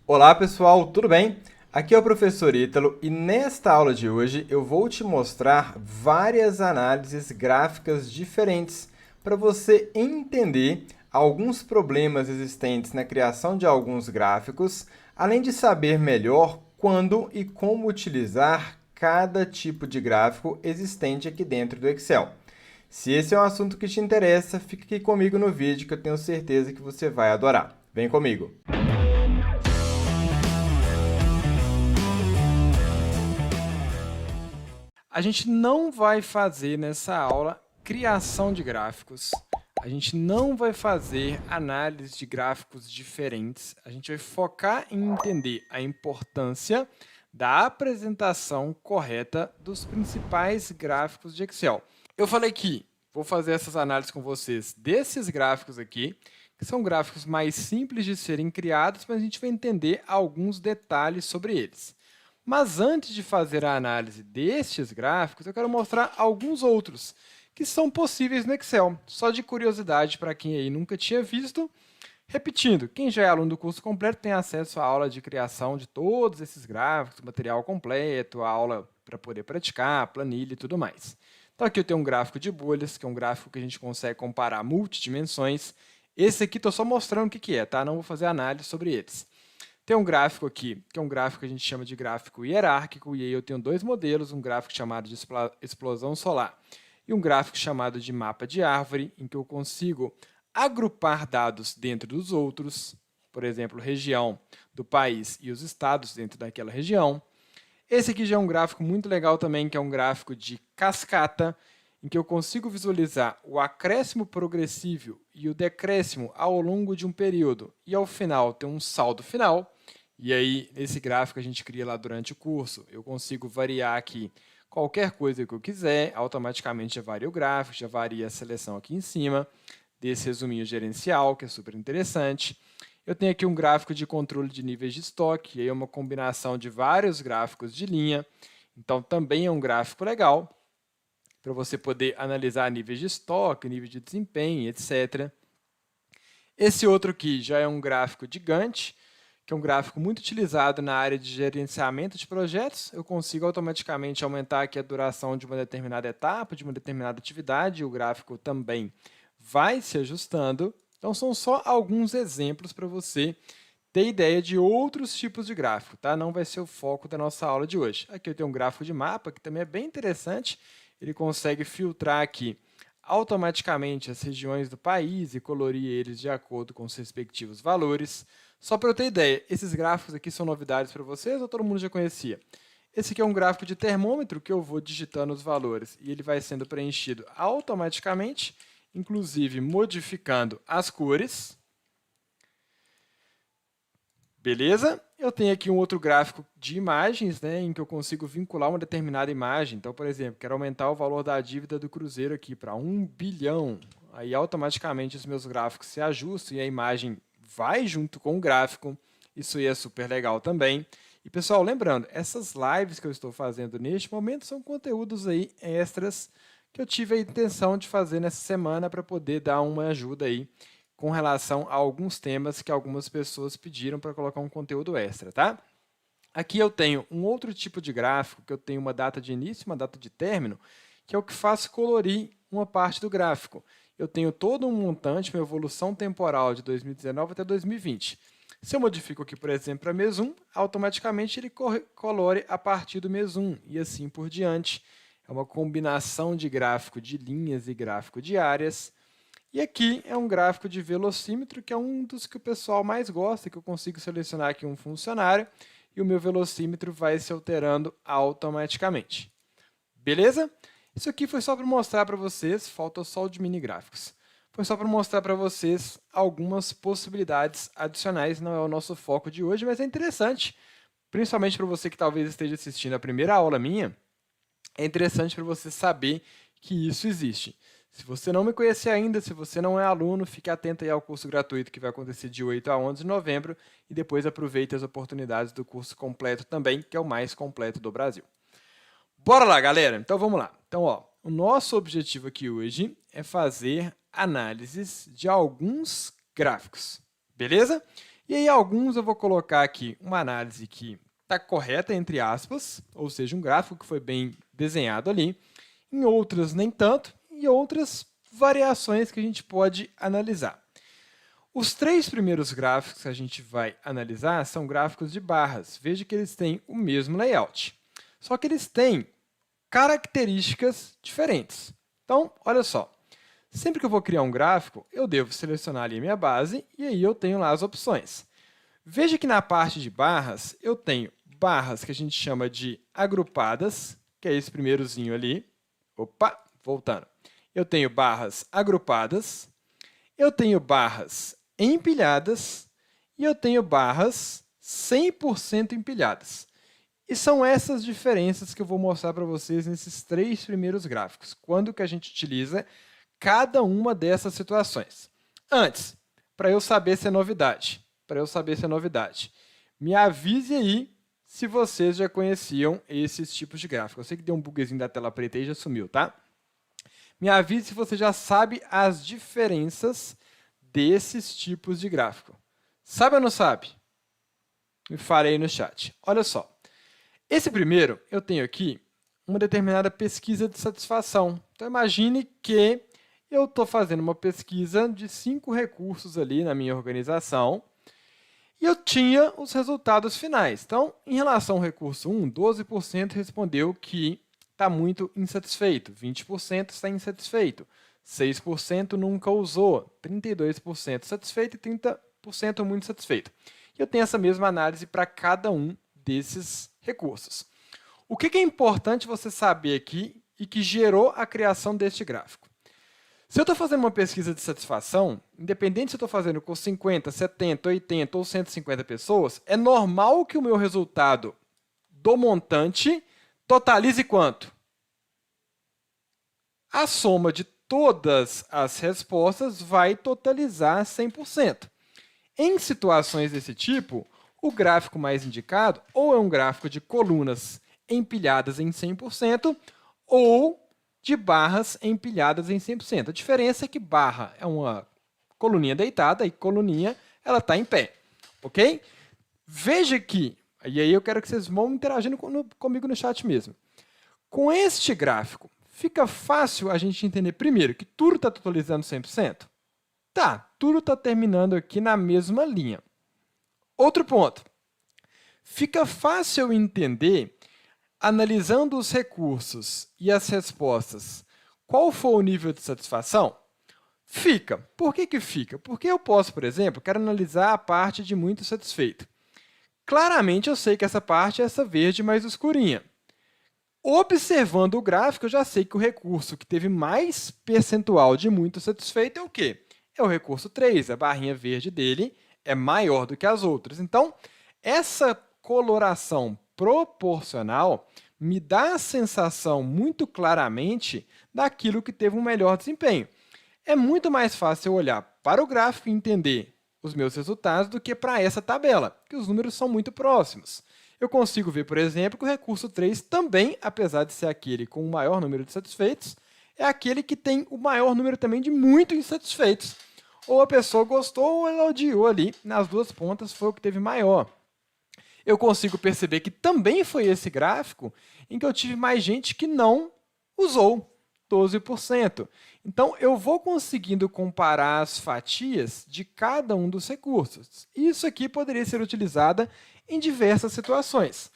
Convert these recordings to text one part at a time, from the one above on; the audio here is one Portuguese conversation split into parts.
Olá pessoal, tudo bem? Aqui é o professor Ítalo e nesta aula de hoje eu vou te mostrar várias análises gráficas diferentes para você entender alguns problemas existentes na criação de alguns gráficos, além de saber melhor quando e como utilizar cada tipo de gráfico existente aqui dentro do Excel. Se esse é um assunto que te interessa, fique aqui comigo no vídeo que eu tenho certeza que você vai adorar. Vem comigo! A gente não vai fazer nessa aula criação de gráficos, a gente não vai fazer análise de gráficos diferentes, a gente vai focar em entender a importância da apresentação correta dos principais gráficos de Excel. Eu falei que vou fazer essas análises com vocês desses gráficos aqui, que são gráficos mais simples de serem criados, mas a gente vai entender alguns detalhes sobre eles. Mas antes de fazer a análise destes gráficos, eu quero mostrar alguns outros que são possíveis no Excel. Só de curiosidade para quem aí nunca tinha visto. Repetindo, quem já é aluno do curso completo tem acesso à aula de criação de todos esses gráficos, material completo, a aula para poder praticar, planilha e tudo mais. Então aqui eu tenho um gráfico de bolhas, que é um gráfico que a gente consegue comparar multidimensões. Esse aqui estou só mostrando o que é, tá? Não vou fazer análise sobre eles. Tem um gráfico aqui, que é um gráfico que a gente chama de gráfico hierárquico, e aí eu tenho dois modelos, um gráfico chamado de explosão solar e um gráfico chamado de mapa de árvore, em que eu consigo agrupar dados dentro dos outros, por exemplo, região do país e os estados dentro daquela região. Esse aqui já é um gráfico muito legal também, que é um gráfico de cascata, em que eu consigo visualizar o acréscimo progressivo e o decréscimo ao longo de um período, e ao final ter um saldo final. E aí, nesse gráfico, a gente cria lá durante o curso, eu consigo variar aqui qualquer coisa que eu quiser, automaticamente já varia o gráfico, já varia a seleção aqui em cima, desse resuminho gerencial, que é super interessante. Eu tenho aqui um gráfico de controle de níveis de estoque, e aí é uma combinação de vários gráficos de linha, então também é um gráfico legal, para você poder analisar níveis de estoque, nível de desempenho, etc. Esse outro aqui já é um gráfico de Gantt, que é um gráfico muito utilizado na área de gerenciamento de projetos. Eu consigo automaticamente aumentar aqui a duração de uma determinada etapa, de uma determinada atividade, e o gráfico também vai se ajustando. Então, são só alguns exemplos para você ter ideia de outros tipos de gráfico, tá? Não vai ser o foco da nossa aula de hoje. Aqui eu tenho um gráfico de mapa, que também é bem interessante. Ele consegue filtrar aqui automaticamente as regiões do país e colorir eles de acordo com os respectivos valores. Só para eu ter ideia, esses gráficos aqui são novidades para vocês ou todo mundo já conhecia? Esse aqui é um gráfico de termômetro que eu vou digitando os valores e ele vai sendo preenchido automaticamente, inclusive modificando as cores. Beleza? Eu tenho aqui um outro gráfico de imagens, né, em que eu consigo vincular uma determinada imagem. Então, por exemplo, quero aumentar o valor da dívida do Cruzeiro aqui para 1 bilhão. Aí, automaticamente, os meus gráficos se ajustam e a imagem vai junto com o gráfico. Isso aí é super legal também. E, pessoal, lembrando, essas lives que eu estou fazendo neste momento são conteúdos aí extras que eu tive a intenção de fazer nessa semana para poder dar uma ajuda aí com relação a alguns temas que algumas pessoas pediram para colocar um conteúdo extra, tá? Aqui eu tenho um outro tipo de gráfico, que eu tenho uma data de início e uma data de término, que é o que faz colorir uma parte do gráfico. Eu tenho todo um montante, uma evolução temporal de 2019 até 2020. Se eu modifico aqui, por exemplo, para mês 1, automaticamente ele colore a partir do mês 1 e assim por diante. É uma combinação de gráfico de linhas e gráfico de áreas. E aqui é um gráfico de velocímetro, que é um dos que o pessoal mais gosta, que eu consigo selecionar aqui um funcionário e o meu velocímetro vai se alterando automaticamente. Beleza? Isso aqui foi só para mostrar para vocês, falta só o de mini gráficos. Foi só para mostrar para vocês algumas possibilidades adicionais, não é o nosso foco de hoje, mas é interessante, principalmente para você que talvez esteja assistindo a primeira aula minha, é interessante para você saber que isso existe. Se você não me conhecer ainda, se você não é aluno, fique atento aí ao curso gratuito que vai acontecer de 8 a 11 de novembro e depois aproveite as oportunidades do curso completo também, que é o mais completo do Brasil. Bora lá, galera! Então, vamos lá. Então, o nosso objetivo aqui hoje é fazer análises de alguns gráficos, beleza? E aí alguns eu vou colocar aqui uma análise que está correta, entre aspas, ou seja, um gráfico que foi bem desenhado ali, em outras nem tanto, e outras variações que a gente pode analisar. Os 3 primeiros gráficos que a gente vai analisar são gráficos de barras. Veja que eles têm o mesmo layout, só que eles têm características diferentes. Então, olha só, sempre que eu vou criar um gráfico, eu devo selecionar ali a minha base e aí eu tenho lá as opções. Veja que na parte de barras, eu tenho barras que a gente chama de agrupadas, que é esse primeirozinho ali. Opa, voltando. Eu tenho barras agrupadas, eu tenho barras empilhadas e eu tenho barras 100% empilhadas. E são essas diferenças que eu vou mostrar para vocês nesses 3 primeiros gráficos, quando que a gente utiliza cada uma dessas situações. Antes, para eu saber se é novidade, me avise aí se vocês já conheciam esses tipos de gráfico. Eu sei que deu um bugzinho da tela preta aí e já sumiu, tá? Me avise se você já sabe as diferenças desses tipos de gráfico. Sabe ou não sabe? Me fale aí no chat. Olha só. Esse primeiro, eu tenho aqui uma determinada pesquisa de satisfação. Então, imagine que eu estou fazendo uma pesquisa de 5 recursos ali na minha organização e eu tinha os resultados finais. Então, em relação ao recurso 1, 12% respondeu que está muito insatisfeito, 20% está insatisfeito, 6% nunca usou, 32% satisfeito e 30% muito satisfeito. E eu tenho essa mesma análise para cada um desses recursos. O que é importante você saber aqui e que gerou a criação deste gráfico? Se eu estou fazendo uma pesquisa de satisfação, independente se eu estou fazendo com 50, 70, 80 ou 150 pessoas, é normal que o meu resultado do montante totalize quanto? A soma de todas as respostas vai totalizar 100%. Em situações desse tipo, o gráfico mais indicado ou é um gráfico de colunas empilhadas em 100% ou de barras empilhadas em 100%. A diferença é que barra é uma coluninha deitada e coluninha ela está em pé, ok? Veja que, e aí eu quero que vocês vão interagindo comigo no chat mesmo. Com este gráfico, fica fácil a gente entender primeiro que tudo está totalizando 100%? Tá, tudo está terminando aqui na mesma linha. Outro ponto. Fica fácil entender, analisando os recursos e as respostas, qual foi o nível de satisfação? Fica. Por que fica? Porque eu posso, por exemplo, quero analisar a parte de muito satisfeito. Claramente eu sei que essa parte é essa verde mais escurinha. Observando o gráfico, eu já sei que o recurso que teve mais percentual de muito satisfeito é o quê? É o recurso 3, a barrinha verde dele é maior do que as outras. Então, essa coloração proporcional me dá a sensação muito claramente daquilo que teve um melhor desempenho. É muito mais fácil eu olhar para o gráfico e entender os meus resultados do que para essa tabela, que os números são muito próximos. Eu consigo ver, por exemplo, que o recurso 3 também, apesar de ser aquele com o maior número de satisfeitos, é aquele que tem o maior número também de muito insatisfeitos. Ou a pessoa gostou ou ela odiou ali, nas duas pontas foi o que teve maior. Eu consigo perceber que também foi esse gráfico em que eu tive mais gente que não usou, 12%. Então, eu vou conseguindo comparar as fatias de cada um dos recursos. Isso aqui poderia ser utilizado em diversas situações.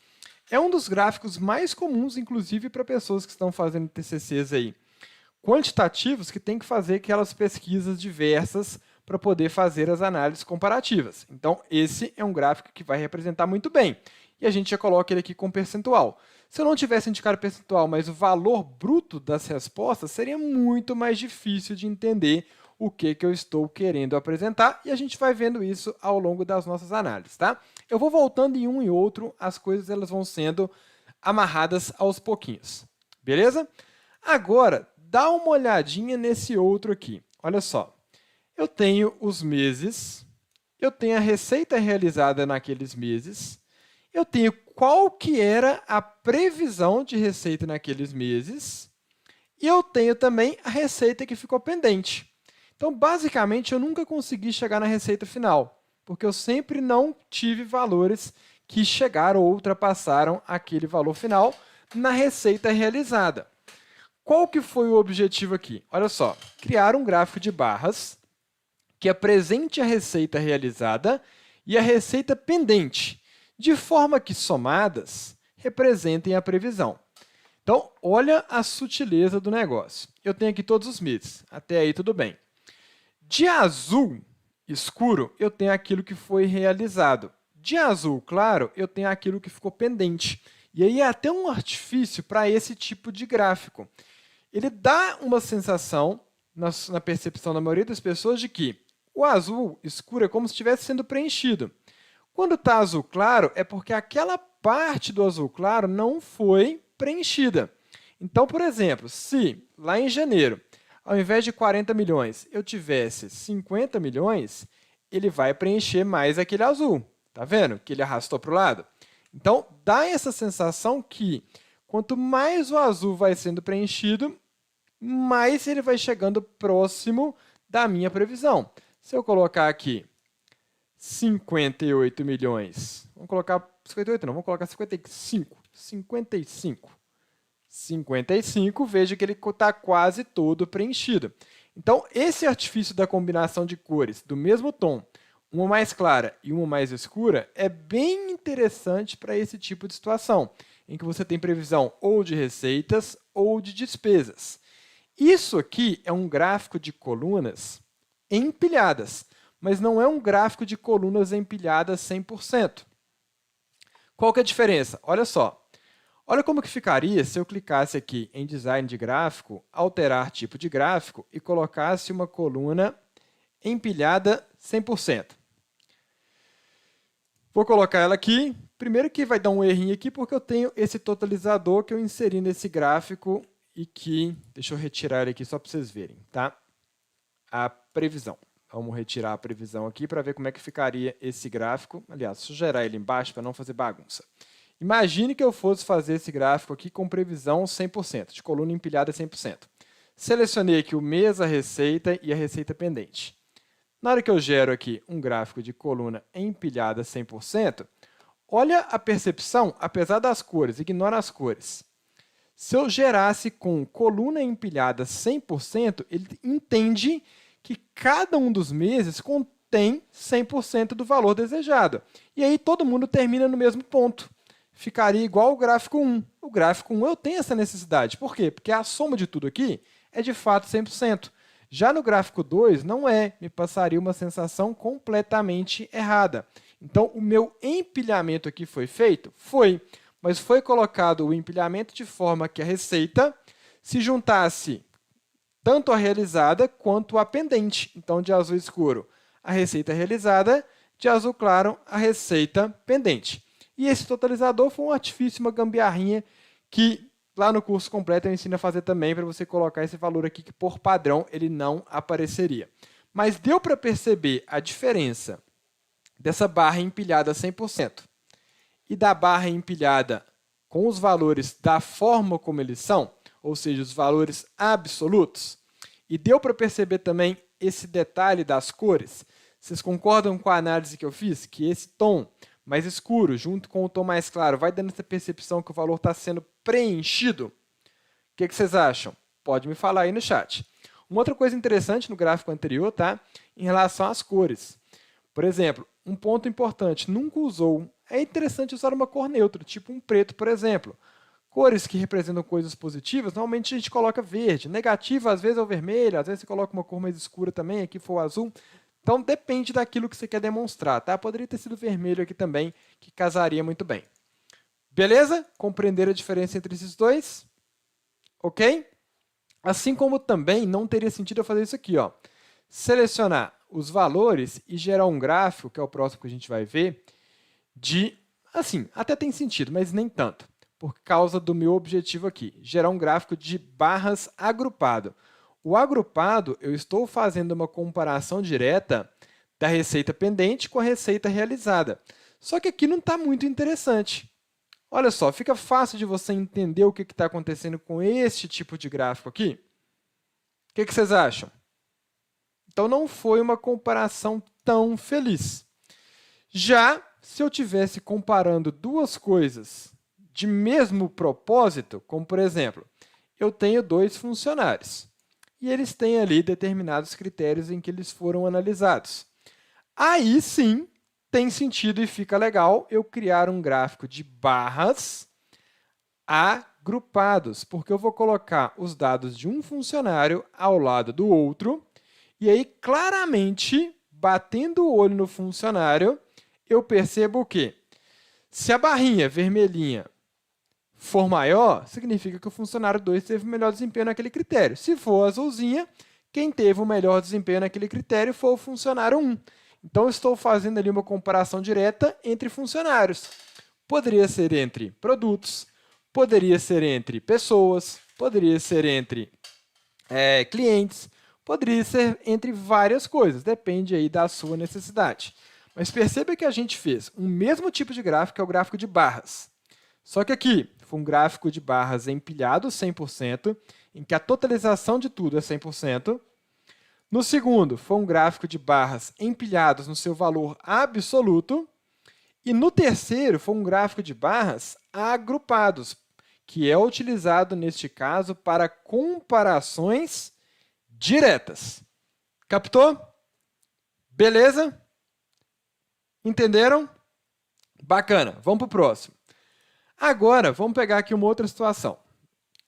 É um dos gráficos mais comuns, inclusive, para pessoas que estão fazendo TCCs aí, quantitativos, que têm que fazer aquelas pesquisas diversas para poder fazer as análises comparativas. Então, esse é um gráfico que vai representar muito bem. E a gente já coloca ele aqui com percentual. Se eu não tivesse indicado percentual, mas o valor bruto das respostas, seria muito mais difícil de entender o que eu estou querendo apresentar, e a gente vai vendo isso ao longo das nossas análises, tá? Eu vou voltando em um e outro, as coisas elas vão sendo amarradas aos pouquinhos, beleza? Agora, dá uma olhadinha nesse outro aqui. Olha só, eu tenho os meses, eu tenho a receita realizada naqueles meses, eu tenho qual que era a previsão de receita naqueles meses e eu tenho também a receita que ficou pendente. Então, basicamente, eu nunca consegui chegar na receita final. porque eu sempre não tive valores que chegaram ou ultrapassaram aquele valor final na receita realizada. Qual que foi o objetivo aqui? Olha só, criar um gráfico de barras que apresente a receita realizada e a receita pendente, de forma que somadas representem a previsão. Então, olha a sutileza do negócio. Eu tenho aqui todos os meses, até aí tudo bem. De azul escuro, eu tenho aquilo que foi realizado. De azul claro, eu tenho aquilo que ficou pendente. E aí é até um artifício para esse tipo de gráfico. Ele dá uma sensação, na percepção da maioria das pessoas, de que o azul escuro é como se estivesse sendo preenchido. Quando está azul claro, é porque aquela parte do azul claro não foi preenchida. Então, por exemplo, se lá em janeiro, ao invés de 40 milhões, eu tivesse 50 milhões, ele vai preencher mais aquele azul. Está vendo que ele arrastou para o lado? Então, dá essa sensação que quanto mais o azul vai sendo preenchido, mais ele vai chegando próximo da minha previsão. Se eu colocar aqui 58 milhões, vamos colocar 58 não, vamos colocar 55. 55, veja que ele está quase todo preenchido. Então, esse artifício da combinação de cores do mesmo tom, uma mais clara e uma mais escura, é bem interessante para esse tipo de situação, em que você tem previsão ou de receitas ou de despesas. Isso aqui é um gráfico de colunas empilhadas, mas não é um gráfico de colunas empilhadas 100%. Qual que é a diferença? Olha só. Olha como que ficaria se eu clicasse aqui em Design de Gráfico, Alterar Tipo de Gráfico e colocasse uma coluna empilhada 100%. Vou colocar ela aqui. Primeiro que vai dar um errinho aqui, porque eu tenho esse totalizador que eu inseri nesse gráfico e que... Deixa eu retirar ele aqui só para vocês verem, tá? A previsão. Vamos retirar a previsão aqui para ver como é que ficaria esse gráfico. Aliás, deixa eu gerar ele embaixo para não fazer bagunça. Imagine que eu fosse fazer esse gráfico aqui com previsão 100%, de coluna empilhada 100%. Selecionei aqui o mês, a receita e a receita pendente. Na hora que eu gero aqui um gráfico de coluna empilhada 100%, olha a percepção, apesar das cores, ignora as cores. Se eu gerasse com coluna empilhada 100%, ele entende que cada um dos meses contém 100% do valor desejado. E aí todo mundo termina no mesmo ponto. Ficaria igual o gráfico 1. O gráfico 1 eu tenho essa necessidade. Por quê? Porque a soma de tudo aqui é de fato 100%. Já no gráfico 2 não é, me passaria uma sensação completamente errada. Então o meu empilhamento aqui foi feito? Foi, mas foi colocado o empilhamento de forma que a receita se juntasse tanto a realizada quanto a pendente. Então, de azul escuro, a receita realizada, de azul claro, a receita pendente. E esse totalizador foi um artifício, uma gambiarrinha, que lá no curso completo eu ensino a fazer também, para você colocar esse valor aqui, que por padrão ele não apareceria. Mas deu para perceber a diferença dessa barra empilhada 100% e da barra empilhada com os valores da forma como eles são, ou seja, os valores absolutos. E deu para perceber também esse detalhe das cores. Vocês concordam com a análise que eu fiz? Que esse tom mais escuro, junto com o tom mais claro, vai dando essa percepção que o valor está sendo preenchido? O que vocês acham? Pode me falar aí no chat. Uma outra coisa interessante no gráfico anterior, tá? Em relação às cores. Por exemplo, um ponto importante, nunca usou. É interessante usar uma cor neutra, tipo um preto, por exemplo. Cores que representam coisas positivas, normalmente a gente coloca verde. Negativa, às vezes é o vermelho, às vezes você coloca uma cor mais escura também, aqui for o azul. Então, depende daquilo que você quer demonstrar, tá? Poderia ter sido vermelho aqui também, que casaria muito bem. Beleza? Compreender a diferença entre esses dois? Ok? Assim como também não teria sentido eu fazer isso aqui, ó. Selecionar os valores e gerar um gráfico, que é o próximo que a gente vai ver, de... Assim, até tem sentido, mas nem tanto. Por causa do meu objetivo aqui, gerar um gráfico de barras agrupado. O agrupado, eu estou fazendo uma comparação direta da receita pendente com a receita realizada. Só que aqui não está muito interessante. Olha só, fica fácil de você entender o que está acontecendo com este tipo de gráfico aqui? O que vocês acham? Então, não foi uma comparação tão feliz. Já se eu estivesse comparando duas coisas de mesmo propósito, como por exemplo, eu tenho dois funcionários e eles têm ali determinados critérios em que eles foram analisados. Aí sim tem sentido e fica legal eu criar um gráfico de barras agrupados, porque eu vou colocar os dados de um funcionário ao lado do outro, e aí claramente, batendo o olho no funcionário, eu percebo que se a barrinha vermelhinha for maior, significa que o funcionário 2 teve o melhor desempenho naquele critério. Se for azulzinha, quem teve o melhor desempenho naquele critério foi o funcionário 1. Então, eu estou fazendo ali uma comparação direta entre funcionários. Poderia ser entre produtos, poderia ser entre pessoas, poderia ser entre clientes, poderia ser entre várias coisas, depende aí da sua necessidade. Mas perceba que a gente fez o mesmo tipo de gráfico, que é o gráfico de barras. Só que aqui foi um gráfico de barras empilhado 100%, em que a totalização de tudo é 100%. No segundo, foi um gráfico de barras empilhados no seu valor absoluto. E no terceiro, foi um gráfico de barras agrupados, que é utilizado, neste caso, para comparações diretas. Captou? Beleza? Entenderam? Bacana. Vamos para o próximo. Agora, vamos pegar aqui uma outra situação.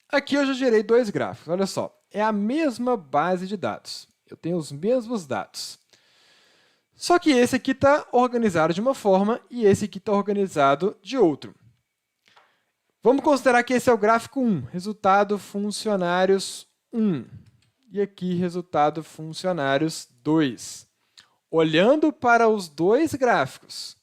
Aqui eu já gerei dois gráficos. Olha só, é a mesma base de dados. Eu tenho os mesmos dados. Só que esse aqui está organizado de uma forma e esse aqui está organizado de outro. Vamos considerar que esse é o gráfico 1, resultado funcionários 1. E aqui, resultado funcionários 2. Olhando para os dois gráficos,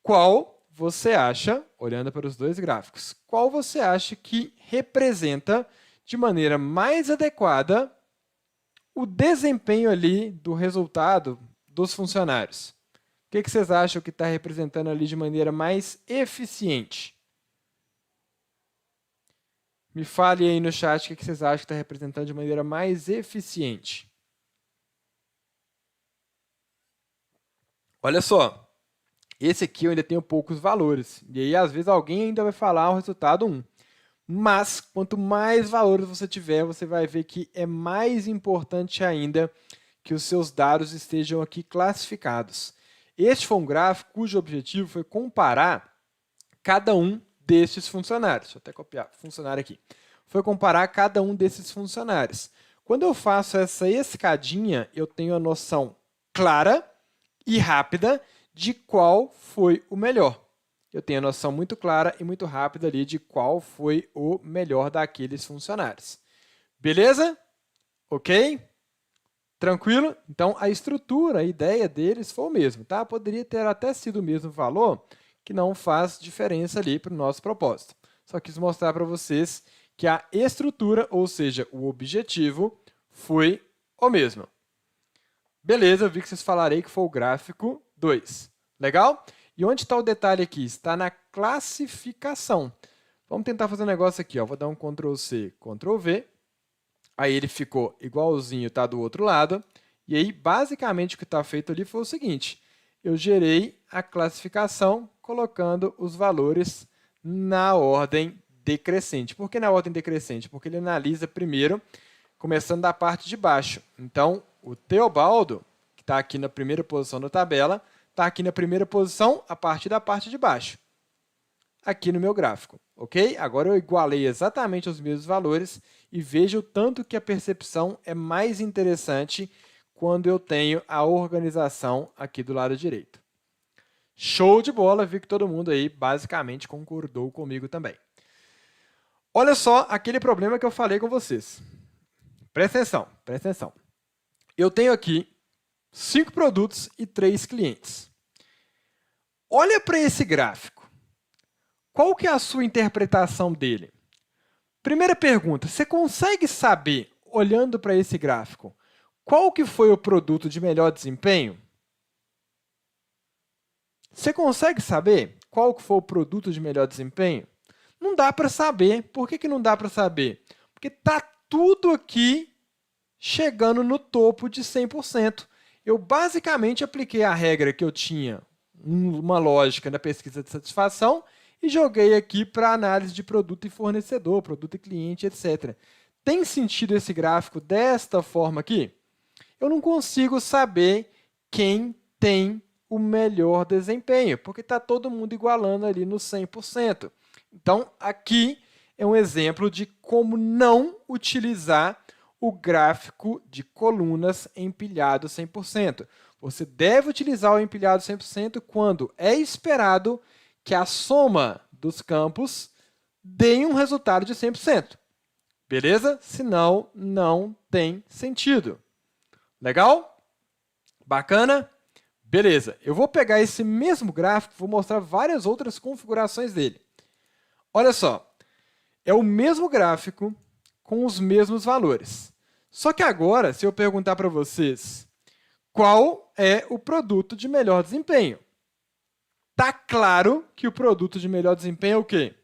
qual você acha, olhando para os dois gráficos, qual você acha que representa de maneira mais adequada o desempenho ali do resultado dos funcionários? O que vocês acham que está representando ali de maneira mais eficiente? Me fale aí no chat o que vocês acham que está representando de maneira mais eficiente. Olha só, esse aqui eu ainda tenho poucos valores. E aí, às vezes, alguém ainda vai falar o resultado 1. Mas, quanto mais valores você tiver, você vai ver que é mais importante ainda que os seus dados estejam aqui classificados. Este foi um gráfico cujo objetivo foi comparar cada um destes funcionários. Deixa eu até copiar funcionário aqui. Foi comparar cada um desses funcionários. Quando eu faço essa escadinha, eu tenho a noção clara e rápida de qual foi o melhor. Eu tenho a noção muito clara e muito rápida ali de qual foi o melhor daqueles funcionários. Beleza? Ok? Tranquilo? Então, a estrutura, a ideia deles foi o mesmo, tá? Poderia ter até sido o mesmo valor, que não faz diferença ali para o nosso propósito. Só quis mostrar para vocês que a estrutura, ou seja, o objetivo, foi o mesmo. Beleza, eu vi que vocês falaram aí que foi o gráfico 2. Legal? E onde está o detalhe aqui? Está na classificação. Vamos tentar fazer um negócio aqui. Ó. Vou dar um Ctrl+C, Ctrl+V. Aí ele ficou igualzinho, tá do outro lado. E aí, basicamente, o que está feito ali foi o seguinte. Eu gerei a classificação colocando os valores na ordem decrescente. Por que na ordem decrescente? Porque ele analisa primeiro, começando da parte de baixo. Então, o Teobaldo, que está aqui na primeira posição da tabela, está aqui na primeira posição a partir da parte de baixo, aqui no meu gráfico. Ok? Agora eu igualei exatamente os mesmos valores e veja o tanto que a percepção é mais interessante quando eu tenho a organização aqui do lado direito. Show de bola, vi que todo mundo aí basicamente concordou comigo também. Olha só aquele problema que eu falei com vocês. Presta atenção, presta atenção. Eu tenho aqui 5 produtos e 3 clientes. Olha para esse gráfico. Qual que é a sua interpretação dele? Primeira pergunta, você consegue saber, olhando para esse gráfico, qual que foi o produto de melhor desempenho? Você consegue saber qual que foi o produto de melhor desempenho? Não dá para saber. Por que não dá para saber? Porque está tudo aqui chegando no topo de 100%. Eu basicamente apliquei a regra que eu tinha uma lógica na pesquisa de satisfação e joguei aqui para análise de produto e fornecedor, produto e cliente, etc. Tem sentido esse gráfico desta forma aqui? Eu não consigo saber quem tem o melhor desempenho, porque está todo mundo igualando ali no 100%. Então, aqui é um exemplo de como não utilizar o gráfico de colunas empilhado 100%. Você deve utilizar o empilhado 100% quando é esperado que a soma dos campos dê um resultado de 100%. Beleza? Senão, não tem sentido. Legal? Bacana? Beleza. Eu vou pegar esse mesmo gráfico e vou mostrar várias outras configurações dele. Olha só. É o mesmo gráfico com os mesmos valores. Só que agora, se eu perguntar para vocês qual é o produto de melhor desempenho, está claro que o produto de melhor desempenho é o quê?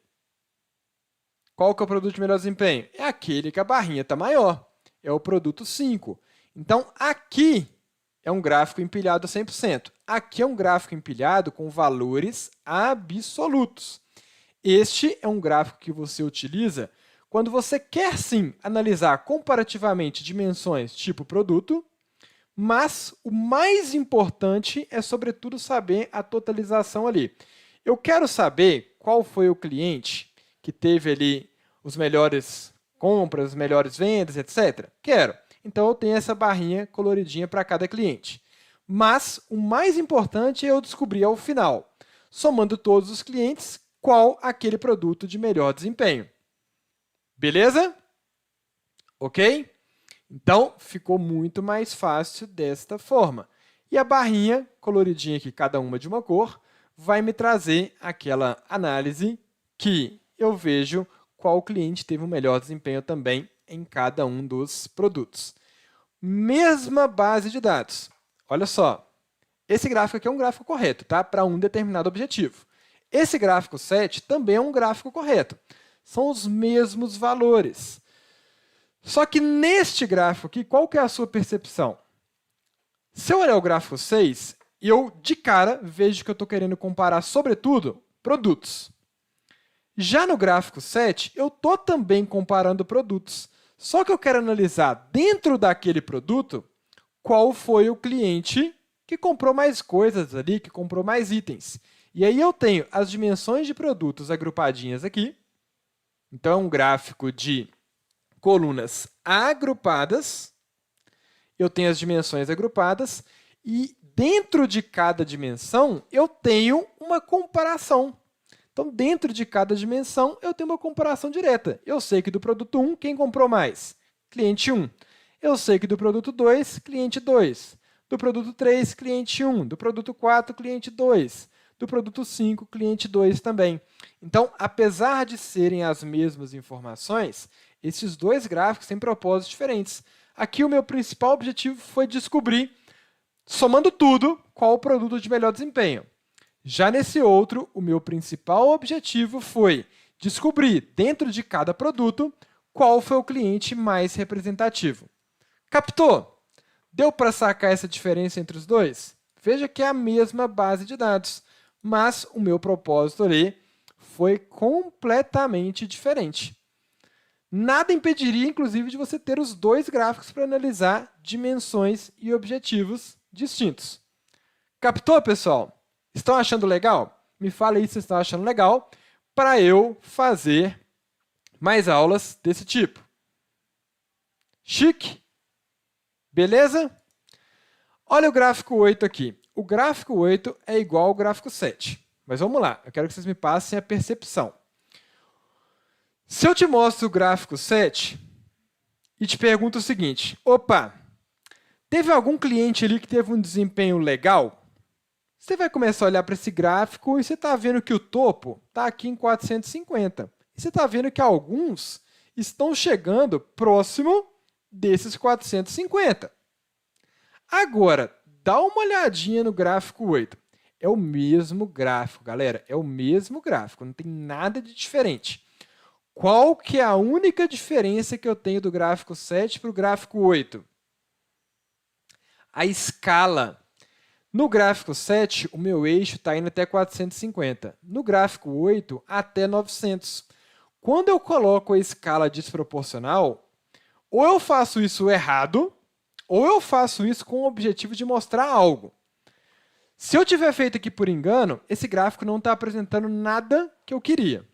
Qual que é o produto de melhor desempenho? É aquele que a barrinha está maior. É o produto 5. Então, aqui é um gráfico empilhado a 100%. Aqui é um gráfico empilhado com valores absolutos. Este é um gráfico que você utiliza quando você quer, sim, analisar comparativamente dimensões tipo produto, mas o mais importante é, sobretudo, saber a totalização ali. Eu quero saber qual foi o cliente que teve ali os melhores compras, as melhores vendas, etc. Quero. Então, eu tenho essa barrinha coloridinha para cada cliente. Mas o mais importante é eu descobrir ao final, somando todos os clientes, qual aquele produto de melhor desempenho. Beleza? Ok? Então, ficou muito mais fácil desta forma. E a barrinha coloridinha aqui, cada uma de uma cor, vai me trazer aquela análise que eu vejo qual cliente teve o melhor desempenho também em cada um dos produtos. Mesma base de dados. Olha só, esse gráfico aqui é um gráfico correto, tá? Para um determinado objetivo. Esse gráfico 7 também é um gráfico correto. São os mesmos valores. Só que neste gráfico aqui, qual que é a sua percepção? Se eu olhar o gráfico 6, eu, de cara, vejo que eu estou querendo comparar, sobretudo, produtos. Já no gráfico 7, eu estou também comparando produtos. Só que eu quero analisar, dentro daquele produto, qual foi o cliente que comprou mais coisas ali, que comprou mais itens. E aí eu tenho as dimensões de produtos agrupadinhas aqui. Então, é um gráfico de colunas agrupadas. Eu tenho as dimensões agrupadas. E dentro de cada dimensão, eu tenho uma comparação. Então, dentro de cada dimensão, eu tenho uma comparação direta. Eu sei que do produto 1, quem comprou mais? Cliente 1. Eu sei que do produto 2, cliente 2. Do produto 3, cliente 1. Do produto 4, cliente 2. Do produto 5, cliente 2 também. Então, apesar de serem as mesmas informações, esses dois gráficos têm propósitos diferentes. Aqui o meu principal objetivo foi descobrir, somando tudo, qual o produto de melhor desempenho. Já nesse outro, o meu principal objetivo foi descobrir, dentro de cada produto, qual foi o cliente mais representativo. Captou? Deu para sacar essa diferença entre os dois? Veja que é a mesma base de dados, mas o meu propósito ali foi completamente diferente. Nada impediria, inclusive, de você ter os dois gráficos para analisar dimensões e objetivos distintos. Captou, pessoal? Estão achando legal? Me fala aí se vocês estão achando legal para eu fazer mais aulas desse tipo. Chique? Beleza? Olha o gráfico 8 aqui. O gráfico 8 é igual ao gráfico 7. Mas vamos lá, eu quero que vocês me passem a percepção. Se eu te mostro o gráfico 7 e te pergunto o seguinte, opa, teve algum cliente ali que teve um desempenho legal? Você vai começar a olhar para esse gráfico e você está vendo que o topo está aqui em 450. E você está vendo que alguns estão chegando próximo desses 450. Agora, dá uma olhadinha no gráfico 8. É o mesmo gráfico, galera. É o mesmo gráfico, não tem nada de diferente. Qual que é a única diferença que eu tenho do gráfico 7 para o gráfico 8? A escala. No gráfico 7, o meu eixo está indo até 450. No gráfico 8, até 900. Quando eu coloco a escala desproporcional, ou eu faço isso errado, ou eu faço isso com o objetivo de mostrar algo. Se eu tiver feito aqui por engano, esse gráfico não está apresentando nada que eu queria.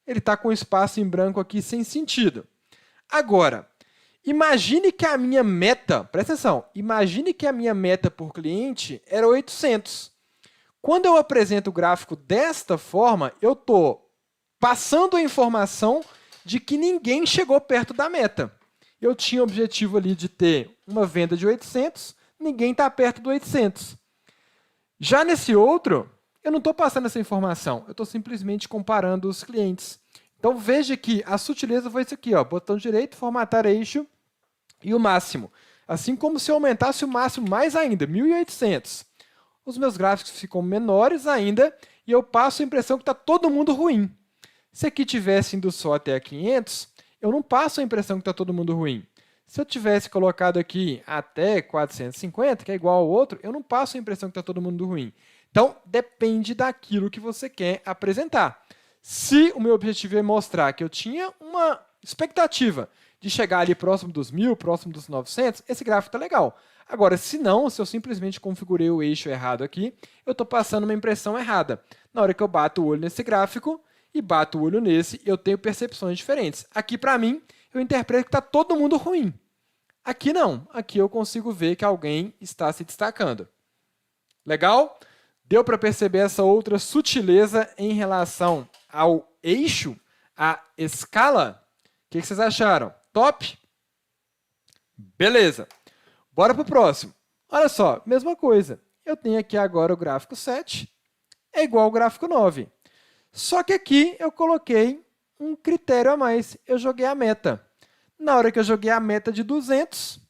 Ele está com espaço em branco aqui sem sentido. Agora, imagine que a minha meta, presta atenção, imagine que a minha meta por cliente era 800. Quando eu apresento o gráfico desta forma, eu estou passando a informação de que ninguém chegou perto da meta. Eu tinha o objetivo ali de ter uma venda de 800, ninguém está perto do 800. Já nesse outro, eu não estou passando essa informação, eu estou simplesmente comparando os clientes. Então, veja que a sutileza foi isso aqui, ó, botão direito, formatar eixo e o máximo. Assim como se eu aumentasse o máximo mais ainda, 1.800. Os meus gráficos ficam menores ainda e eu passo a impressão que está todo mundo ruim. Se aqui tivesse indo só até 500, eu não passo a impressão que está todo mundo ruim. Se eu tivesse colocado aqui até 450, que é igual ao outro, eu não passo a impressão que está todo mundo ruim. Então, depende daquilo que você quer apresentar. Se o meu objetivo é mostrar que eu tinha uma expectativa de chegar ali próximo dos 1.000, próximo dos 900, esse gráfico está legal. Agora, se não, se eu simplesmente configurei o eixo errado aqui, eu estou passando uma impressão errada. Na hora que eu bato o olho nesse gráfico e bato o olho nesse, eu tenho percepções diferentes. Aqui, para mim, eu interpreto que está todo mundo ruim. Aqui não. Aqui eu consigo ver que alguém está se destacando. Legal? Deu para perceber essa outra sutileza em relação ao eixo, à escala? O que vocês acharam? Top? Beleza. Bora para o próximo. Olha só, mesma coisa. Eu tenho aqui agora o gráfico 7, é igual ao gráfico 9. Só que aqui eu coloquei um critério a mais, eu joguei a meta. Na hora que eu joguei a meta de 200,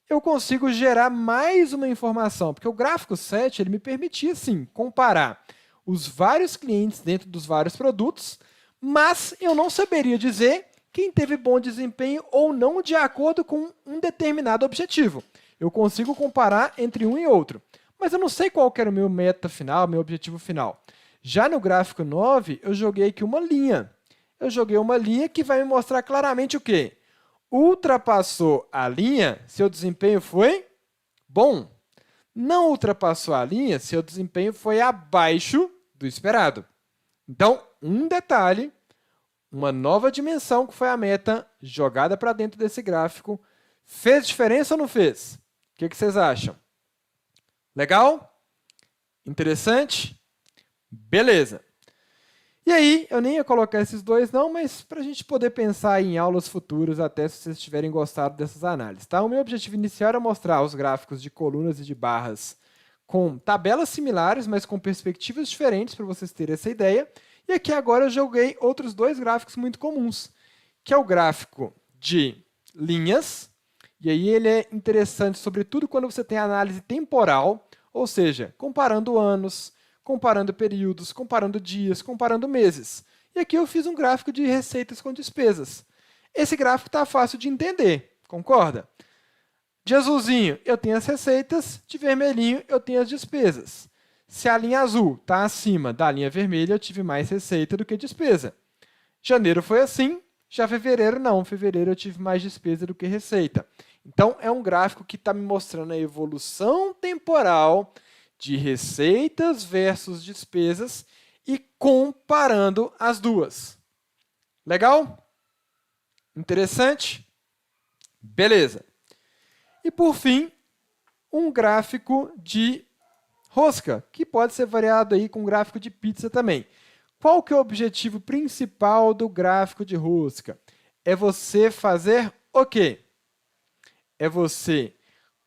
eu consigo gerar mais uma informação, porque o gráfico 7 ele me permitia, sim, comparar os vários clientes dentro dos vários produtos, mas eu não saberia dizer quem teve bom desempenho ou não de acordo com um determinado objetivo. Eu consigo comparar entre um e outro, mas eu não sei qual que era o meu meta final, meu objetivo final. Já no gráfico 9, eu joguei aqui uma linha. Eu joguei uma linha que vai me mostrar claramente o quê? Ultrapassou a linha, seu desempenho foi bom. Não ultrapassou a linha, seu desempenho foi abaixo do esperado. Então, um detalhe, uma nova dimensão que foi a meta jogada para dentro desse gráfico. Fez diferença ou não fez? O que vocês acham? Legal? Interessante? Beleza. E aí, eu nem ia colocar esses dois não, mas para a gente poder pensar em aulas futuras, até se vocês tiverem gostado dessas análises. Tá? O meu objetivo inicial era mostrar os gráficos de colunas e de barras com tabelas similares, mas com perspectivas diferentes, para vocês terem essa ideia. E aqui agora eu joguei outros dois gráficos muito comuns, que é o gráfico de linhas, e aí ele é interessante, sobretudo quando você tem análise temporal, ou seja, comparando anos, comparando períodos, comparando dias, comparando meses. E aqui eu fiz um gráfico de receitas com despesas. Esse gráfico está fácil de entender, concorda? De azulzinho, eu tenho as receitas, de vermelhinho, eu tenho as despesas. Se a linha azul está acima da linha vermelha, eu tive mais receita do que despesa. Janeiro foi assim, já fevereiro não. Fevereiro eu tive mais despesa do que receita. Então, é um gráfico que está me mostrando a evolução temporal de receitas versus despesas e comparando as duas. Legal? Interessante? Beleza. E, por fim, um gráfico de rosca, que pode ser variado aí com gráfico de pizza também. Qual que é o objetivo principal do gráfico de rosca? É você fazer o quê? É você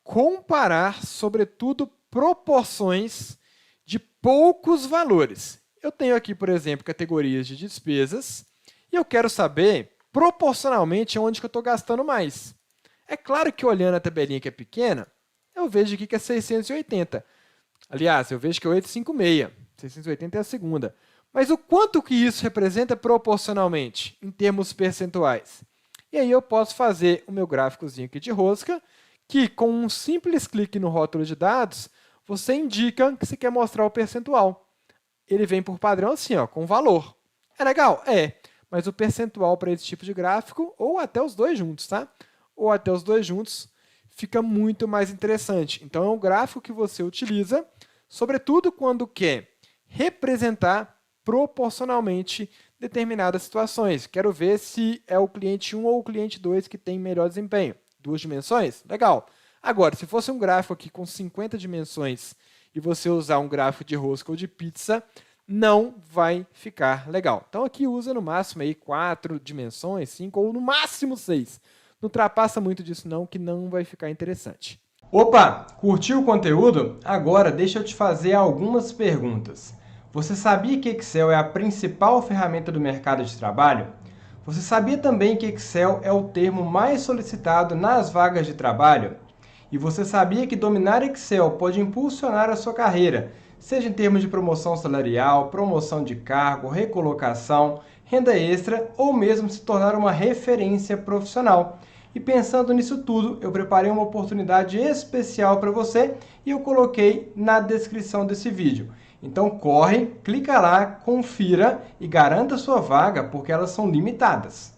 comparar, sobretudo, proporções de poucos valores. Eu tenho aqui, por exemplo, categorias de despesas e eu quero saber, proporcionalmente, onde que eu estou gastando mais. É claro que olhando a tabelinha que é pequena, eu vejo aqui que é 680. Aliás, eu vejo que é 856. 680 é a segunda. Mas o quanto que isso representa proporcionalmente, em termos percentuais? E aí eu posso fazer o meu gráficozinho aqui de rosca, que com um simples clique no rótulo de dados, você indica que você quer mostrar o percentual. Ele vem por padrão assim, ó, com valor. É legal? É, mas o percentual para esse tipo de gráfico, ou até os dois juntos, tá? Ou até os dois juntos, fica muito mais interessante. Então, é um gráfico que você utiliza, sobretudo quando quer representar proporcionalmente determinadas situações. Quero ver se é o cliente 1 ou o cliente 2 que tem melhor desempenho. 2 dimensões? Legal. Agora, se fosse um gráfico aqui com 50 dimensões e você usar um gráfico de rosca ou de pizza, não vai ficar legal. Então, aqui usa no máximo aí 4 dimensões, 5 ou no máximo 6. Não ultrapassa muito disso não, que não vai ficar interessante. Opa, curtiu o conteúdo? Agora deixa eu te fazer algumas perguntas. Você sabia que Excel é a principal ferramenta do mercado de trabalho? Você sabia também que Excel é o termo mais solicitado nas vagas de trabalho? E você sabia que dominar Excel pode impulsionar a sua carreira, seja em termos de promoção salarial, promoção de cargo, recolocação, renda extra ou mesmo se tornar uma referência profissional? E pensando nisso tudo, eu preparei uma oportunidade especial para você e eu coloquei na descrição desse vídeo. Então corre, clica lá, confira e garanta sua vaga porque elas são limitadas.